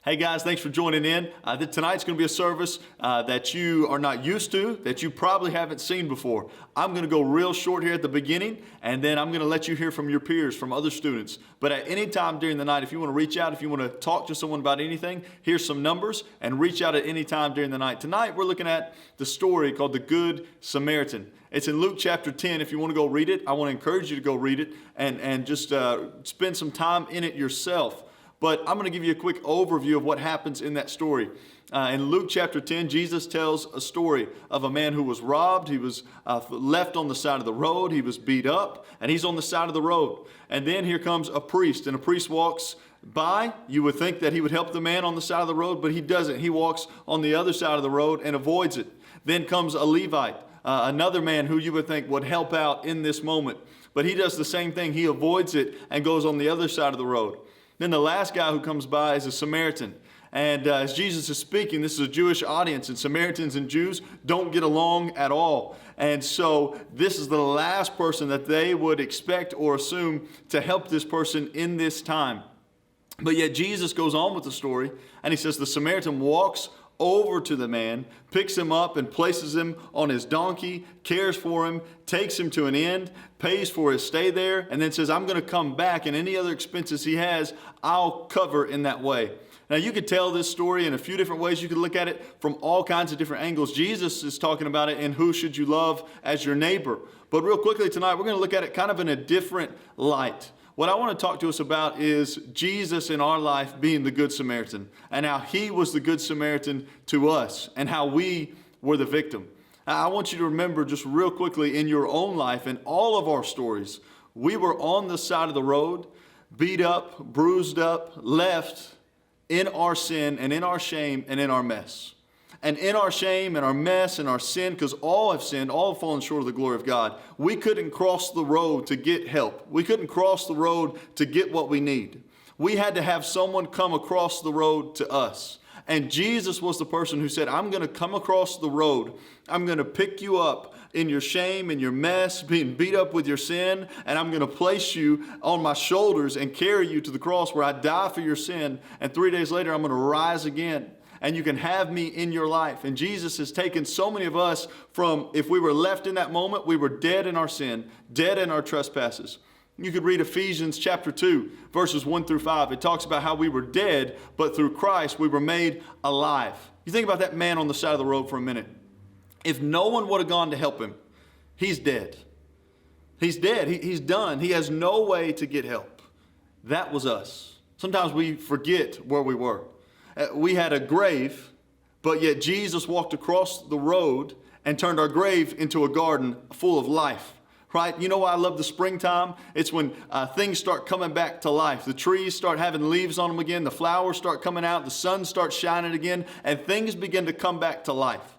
Hey guys, thanks for joining in. Tonight's going to be a service that you are not used to, that you probably haven't seen before. I'm going to go real short here at the beginning, and then I'm going to let you hear from your peers, from other students. But at any time during the night, if you want to reach out, if you want to talk to someone about anything, here's some numbers, and reach out at any time during the night. Tonight, we're looking at the story called the Good Samaritan. It's in Luke chapter 10. If you want to go read it, I want to encourage you to go read it and just spend some time in it yourself. But I'm going to give you a quick overview of what happens in that story. In Luke chapter 10, Jesus tells a story of a man who was robbed. He was left on the side of the road. He was beat up, and he's on the side of the road. And then here comes a priest, and a priest walks by. You would think that he would help the man on the side of the road, but he doesn't. He walks on the other side of the road and avoids it. Then comes a Levite, another man who you would think would help out in this moment. But he does the same thing. He avoids it and goes on the other side of the road. Then the last guy who comes by is a Samaritan. And as Jesus is speaking, this is a Jewish audience, and Samaritans and Jews don't get along at all. And so this is the last person that they would expect or assume to help this person in this time. But yet Jesus goes on with the story, and he says the Samaritan walks over to the man, picks him up and places him on his donkey, cares for him, takes him to an inn, pays for his stay there, and then says, I'm going to come back, and any other expenses he has, I'll cover in that way. Now, you could tell this story in a few different ways. You could look at it from all kinds of different angles. Jesus is talking about it in who should you love as your neighbor. But real quickly tonight, we're going to look at it kind of in a different light. What I want to talk to us about is Jesus in our life being the Good Samaritan, and how he was the Good Samaritan to us, and how we were the victim. I want you to remember just real quickly in your own life, in all of our stories, we were on the side of the road, beat up, bruised up, left in our sin and in our shame and in our mess. And in our shame and our mess and our sin, because all have sinned, all have fallen short of the glory of God, we couldn't cross the road to get help. We couldn't cross the road to get what we need. We had to have someone come across the road to us. And Jesus was the person who said, I'm going to come across the road. I'm going to pick you up in your shame and your mess, being beat up with your sin, and I'm going to place you on my shoulders and carry you to the cross where I die for your sin. And 3 days later, I'm going to rise again. And you can have me in your life. And Jesus has taken so many of us from, if we were left in that moment, we were dead in our sin, dead in our trespasses. You could read Ephesians chapter 2, verses 1 through 5. It talks about how we were dead, but through Christ we were made alive. You think about that man on the side of the road for a minute. If no one would have gone to help him, he's dead. He's dead. He's done. He has no way to get help. That was us. Sometimes we forget where we were. We had a grave, but yet Jesus walked across the road and turned our grave into a garden full of life, right? You know why I love the springtime? It's when things start coming back to life. The trees start having leaves on them again. The flowers start coming out. The sun starts shining again, and things begin to come back to life.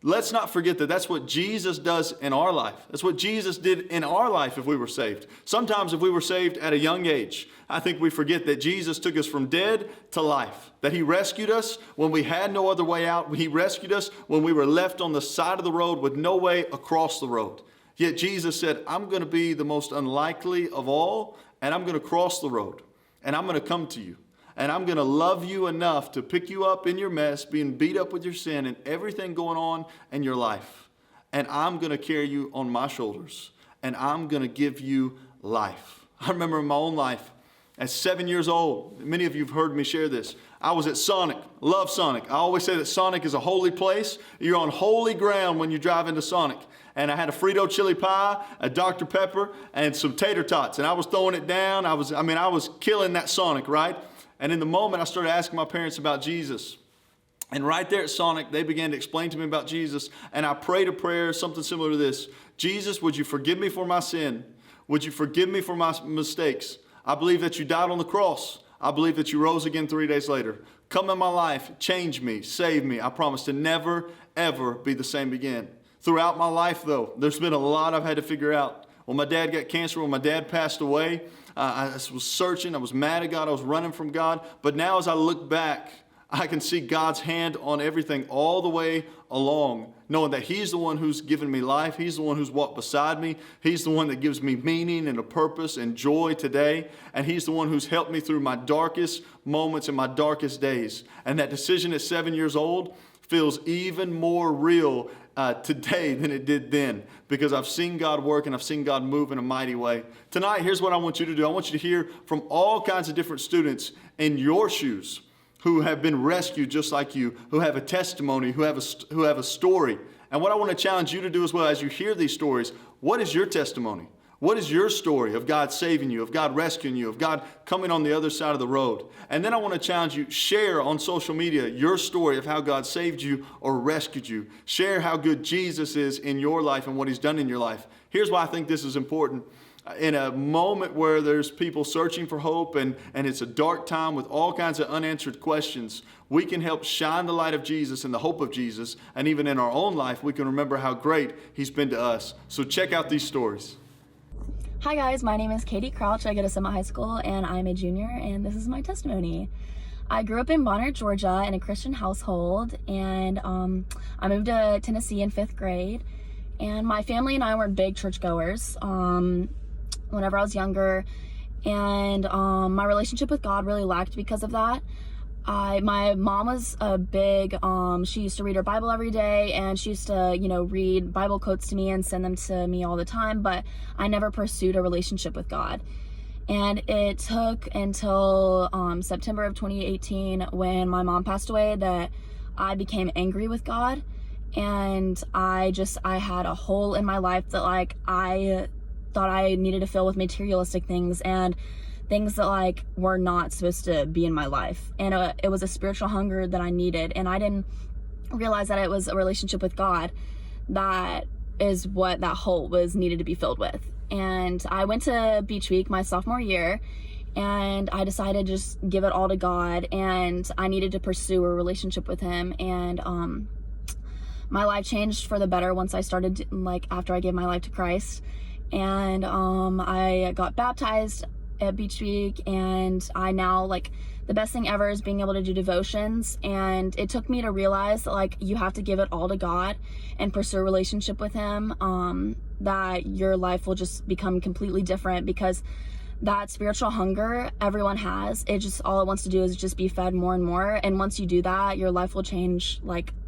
Let's not forget that that's what Jesus does in our life. That's what Jesus did in our life if we were saved. Sometimes if we were saved at a young age, I think we forget that Jesus took us from dead to life, that he rescued us when we had no other way out. He rescued us when we were left on the side of the road with no way across the road. Yet Jesus said, I'm going to be the most unlikely of all, and I'm going to cross the road, and I'm going to come to you. And I'm going to love you enough to pick you up in your mess, being beat up with your sin and everything going on in your life. And I'm going to carry you on my shoulders. And I'm going to give you life. I remember in my own life, at 7 years old, many of you have heard me share this. I was at Sonic. Love Sonic. I always say that Sonic is a holy place. You're on holy ground when you drive into Sonic. And I had a Frito chili pie, a Dr. Pepper, and some tater tots. And I was throwing it down. I was killing that Sonic, right? And in the moment, I started asking my parents about Jesus. And right there at Sonic, they began to explain to me about Jesus. And I prayed a prayer, something similar to this. Jesus, would you forgive me for my sin? Would you forgive me for my mistakes? I believe that you died on the cross. I believe that you rose again 3 days later. Come in my life, change me, save me. I promise to never, ever be the same again. Throughout my life, though, there's been a lot I've had to figure out. When my dad got cancer, when my dad passed away, I was searching. I was mad at God. I was running from God. But now as I look back, I can see God's hand on everything all the way along, knowing that He's the one who's given me life. He's the one who's walked beside me. He's the one that gives me meaning and a purpose and joy today. And He's the one who's helped me through my darkest moments and my darkest days. And that decision at 7 years old feels even more real today than it did then, because I've seen God work and I've seen God move in a mighty way. Tonight, here's what I want you to do. I want you to hear from all kinds of different students in your shoes who have been rescued just like you, who have a testimony, who have a story. And what I want to challenge you to do as well, as you hear these stories, what is your testimony? What is your story of God saving you, of God rescuing you, of God coming on the other side of the road? And then I want to challenge you, share on social media your story of how God saved you or rescued you. Share how good Jesus is in your life and what He's done in your life. Here's why I think this is important. In a moment where there's people searching for hope and it's a dark time with all kinds of unanswered questions, we can help shine the light of Jesus and the hope of Jesus. And even in our own life, we can remember how great He's been to us. So check out these stories. Hi guys, my name is Katie Crouch. I go to Summit High School and I'm a junior, and this is my testimony. I grew up in Bonner, Georgia in a Christian household, and I moved to Tennessee in 5th grade, and my family and I weren't big churchgoers whenever I was younger, and my relationship with God really lacked because of that. My mom was a big, she used to read her Bible every day, and she used to, read Bible quotes to me and send them to me all the time, but I never pursued a relationship with God. And it took until September of 2018, when my mom passed away, that I became angry with God. And I had a hole in my life that I thought I needed to fill with materialistic things and things that were not supposed to be in my life. And it was a spiritual hunger that I needed, and I didn't realize that it was a relationship with God that is what that hole was needed to be filled with. And I went to Beach Week my sophomore year, and I decided to just give it all to God, and I needed to pursue a relationship with Him. And my life changed for the better once I started, after I gave my life to Christ. And I got baptized at Beach Week, and I now, the best thing ever is being able to do devotions. And it took me to realize that you have to give it all to God and pursue a relationship with Him, that your life will just become completely different, because that spiritual hunger everyone has, all it wants to do is just be fed more and more. And once you do that, your life will change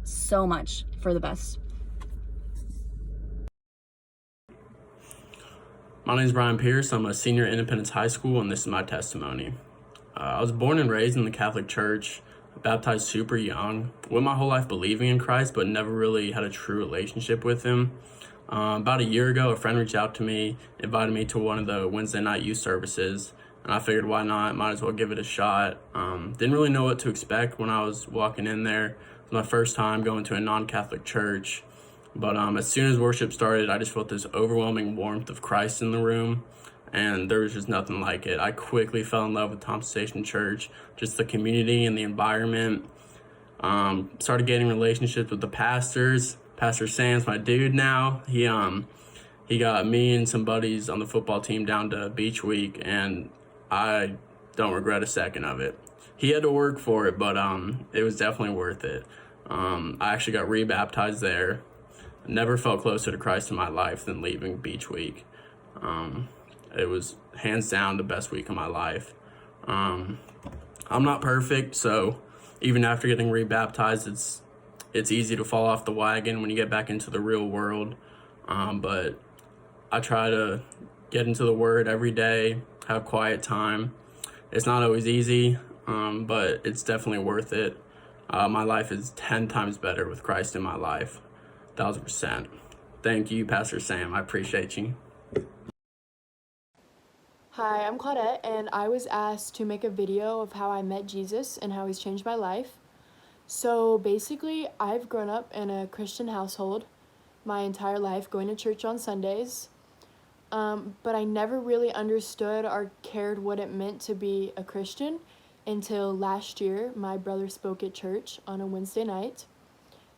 so much for the best. My name is Pearce. I'm a senior at Independence High School, and this is my testimony. I was born and raised in the Catholic Church, baptized super young, went my whole life believing in Christ, but never really had a true relationship with Him. About a year ago, a friend reached out to me, invited me to one of the Wednesday night youth services, and I figured, why not? Might as well give it a shot. Didn't really know what to expect when I was walking in there. It was my first time going to a non-Catholic church. But as soon as worship started, I just felt this overwhelming warmth of Christ in the room, and there was just nothing like it. I quickly fell in love with Thompson Station Church, just the community and the environment. Started getting relationships with the pastors. Pastor Sam's my dude now. He got me and some buddies on the football team down to Beach Week, and I don't regret a second of it. He had to work for it, but it was definitely worth it. I actually got rebaptized there. Never felt closer to Christ in my life than leaving Beach Week. It was hands down the best week of my life. I'm not perfect, so even after getting rebaptized, it's easy to fall off the wagon when you get back into the real world. But I try to get into the Word every day, have quiet time. It's not always easy, but it's definitely worth it. My life is 10 times better with Christ in my life. 1,000%. Thank you, Pastor Sam. I appreciate you. Hi, I'm Claudette, and I was asked to make a video of how I met Jesus and how He's changed my life. So basically, I've grown up in a Christian household my entire life, going to church on Sundays, but I never really understood or cared what it meant to be a Christian until last year. My brother spoke at church on a Wednesday night.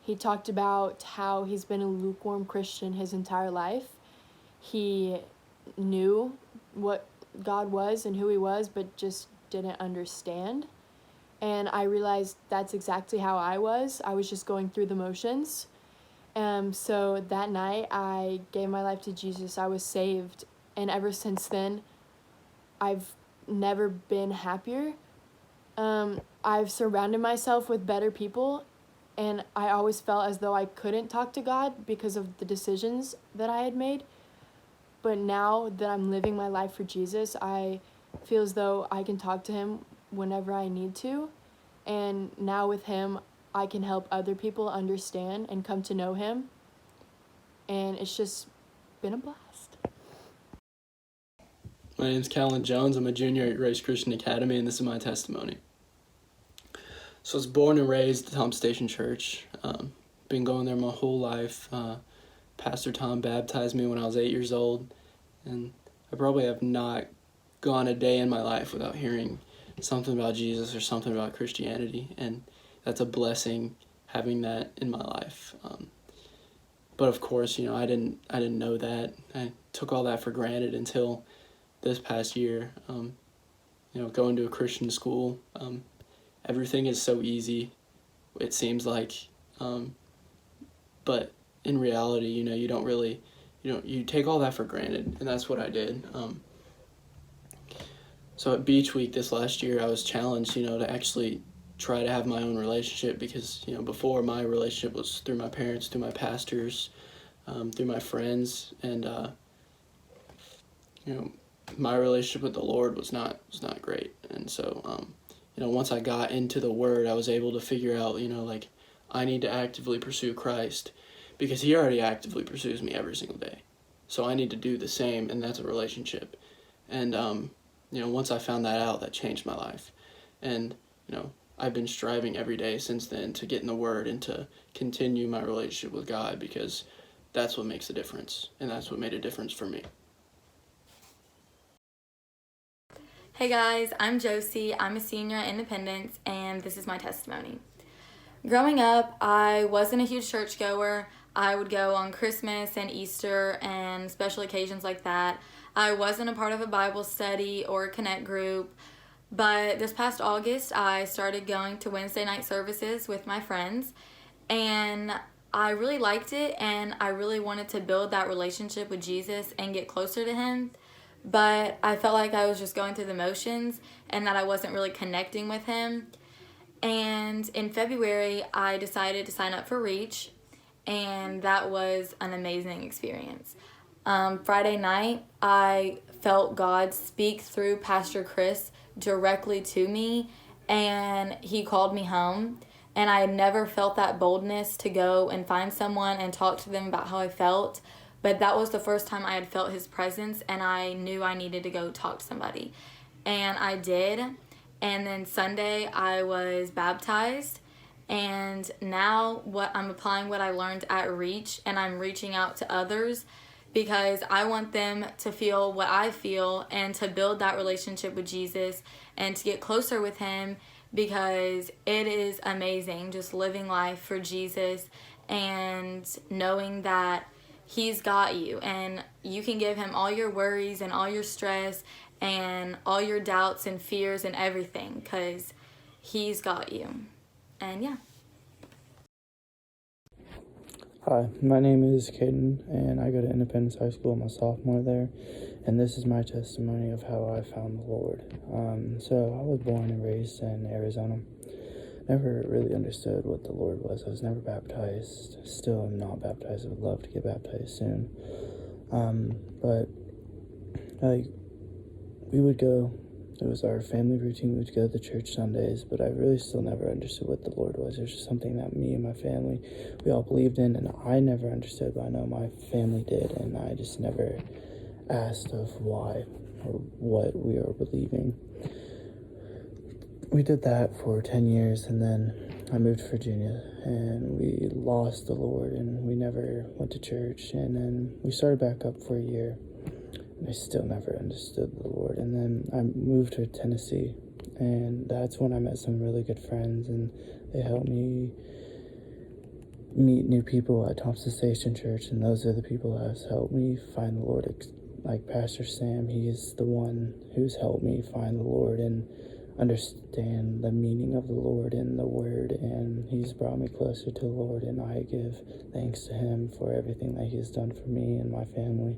He talked about how he's been a lukewarm Christian his entire life. He knew what God was and who He was, but just didn't understand. and I realized that's exactly how I was. I was just going through the motions. So that night I gave my life to Jesus. I was saved, and ever since then I've never been happier. I've surrounded myself with better people, and I always felt as though I couldn't talk to God because of the decisions that I had made. But now that I'm living my life for Jesus, I feel as though I can talk to him whenever I need to. And now with him, I can help other people understand and come to know him. And it's just been a blast. My name's Kalin Jones. I'm a junior at Grace Christian Academy, and this is my testimony. So I was born and raised at Tom Station Church. Been going there my whole life. Pastor Tom baptized me when I was 8 years old, and I probably have not gone a day in my life without hearing something about Jesus or something about Christianity, and that's a blessing having that in my life. But of course, I didn't know that. I took all that for granted until this past year. Going to a Christian school, everything is so easy, it seems like, but in reality, you don't really, you take all that for granted, and that's what I did. So at Beach Week this last year, I was challenged, to actually try to have my own relationship, because, before, my relationship was through my parents, through my pastors, through my friends, and, my relationship with the Lord was not great. And so, once I got into the Word, I was able to figure out, I need to actively pursue Christ, because he already actively pursues me every single day. So I need to do the same, and that's a relationship. And, once I found that out, that changed my life. And, I've been striving every day since then to get in the Word and to continue my relationship with God, because that's what makes a difference, and that's what made a difference for me. Hey guys, I'm Josie. I'm a senior at Independence, and this is my testimony. Growing up, I wasn't a huge churchgoer. I would go on Christmas and Easter and special occasions like that. I wasn't a part of a Bible study or a Connect group, but this past August, I started going to Wednesday night services with my friends, and I really liked it, and I really wanted to build that relationship with Jesus and get closer to him. But I felt like I was just going through the motions and that I wasn't really connecting with him. And in February, I decided to sign up for Reach, and that was an amazing experience. Friday night, I felt God speak through Pastor Chris directly to me, and he called me home. And I had never felt that boldness to go and find someone and talk to them about how I felt. But that was the first time I had felt his presence, and I knew I needed to go talk to somebody. And I did. And then Sunday I was baptized. And now I'm applying what I learned at Reach, and I'm reaching out to others because I want them to feel what I feel and to build that relationship with Jesus and to get closer with him, because it is amazing just living life for Jesus and knowing that he's got you, and you can give him all your worries and all your stress and all your doubts and fears and everything, because he's got you. And yeah. Hi, my name is Kayden, and I go to Independence High School. I'm a sophomore there, and this is my testimony of how I found the Lord. So I was born and raised in Arizona. Never really understood what the Lord was. I was never baptized. Still am not baptized. I would love to get baptized soon. But we would go. It was our family routine. We would go to the church Sundays, but I really still never understood what the Lord was. It was just something that me and my family, we all believed in, and I never understood, but I know my family did, and I just never asked of why or what we were believing. We did that for 10 years, and then I moved to Virginia, and we lost the Lord, and we never went to church, and then we started back up for a year. I still never understood the Lord. And then I moved to Tennessee, and that's when I met some really good friends, and they helped me meet new people at Thompson Station Church, and those are the people that have helped me find the Lord. Like Pastor Sam, he is the one who's helped me find the Lord, and understand the meaning of the Lord and the Word, and He's brought me closer to the Lord, and I give thanks to Him for everything that He has done for me and my family.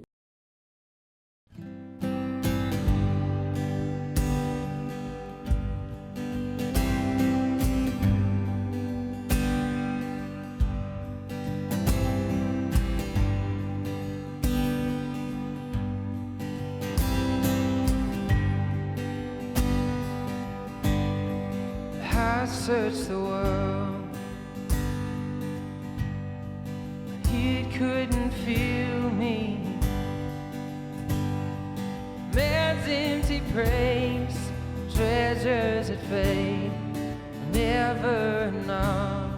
I searched the world, but it couldn't feel me. Man's empty praise, treasures that fade, never enough.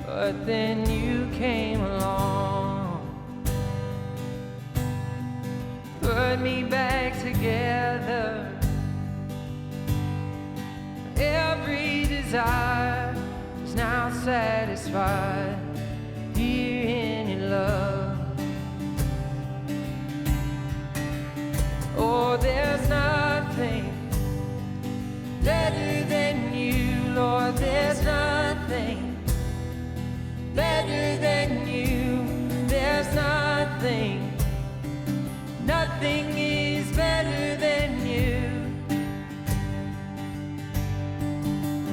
But then you came along, put me back together. Every desire is now satisfied here in your love. Oh, there's nothing better than you, Lord. There's nothing better than you. There's nothing, nothing is better than you.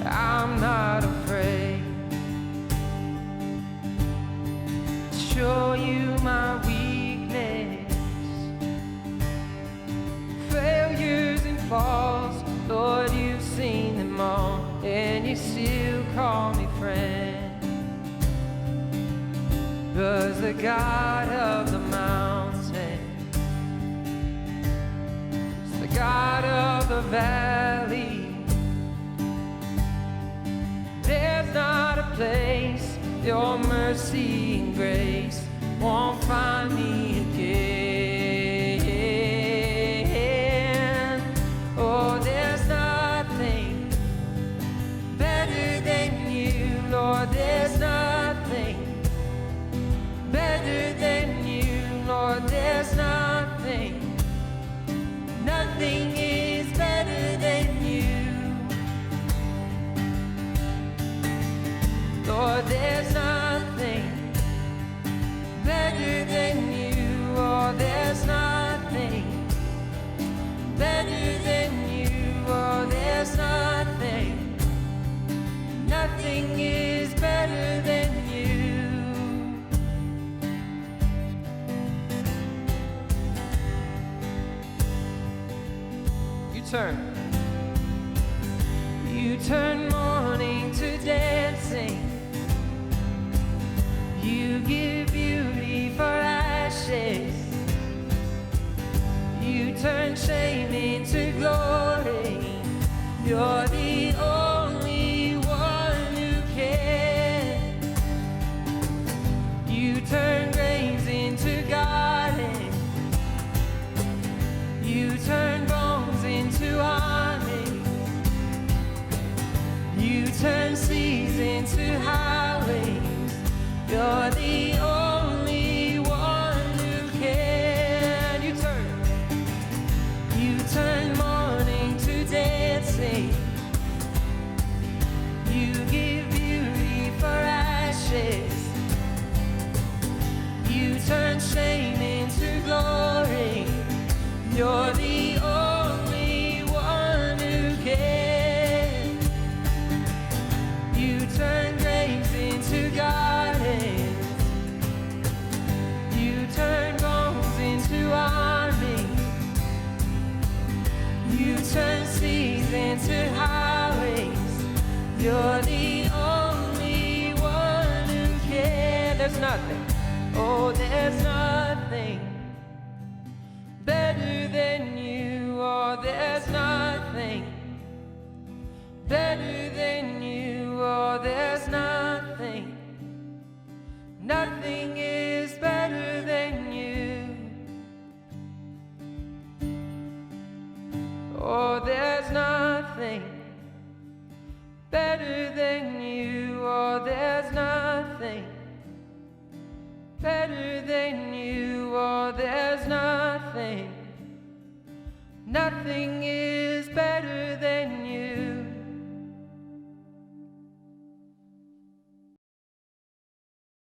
I'm not afraid to show you my weakness, failures and flaws. Lord, you've seen them all, and you still call me friend. 'Cause the God of the mountain is the God of the valley. There's not a place your mercy and grace won't find me again. Oh, there's nothing better than you, Lord. There's nothing better than you, Lord. There's nothing, nothing is better than you. Lord, there's nothing better than you. Oh, there's nothing better than you. Oh, there's nothing, nothing is better than you. You turn mourning to dancing. You give beauty for ashes. You turn shame into glory. You're the only one who can. You turn graves into gardens. You turn bones into armies. You turn seas into highways. You're the only one who can. You turn mourning to dancing. You give beauty for ashes. You turn shame into glory. You're the only one who can. You turn graves into gardens. You turn bones into armies. You turn seas into highways. You're the only one who can. There's nothing, oh, there's nothing better than you. Oh, there's nothing better than you. Oh, there's nothing, nothing is better than you. Oh, there's nothing better than you. Oh, there's nothing better than you. Oh, there's nothing, nothing is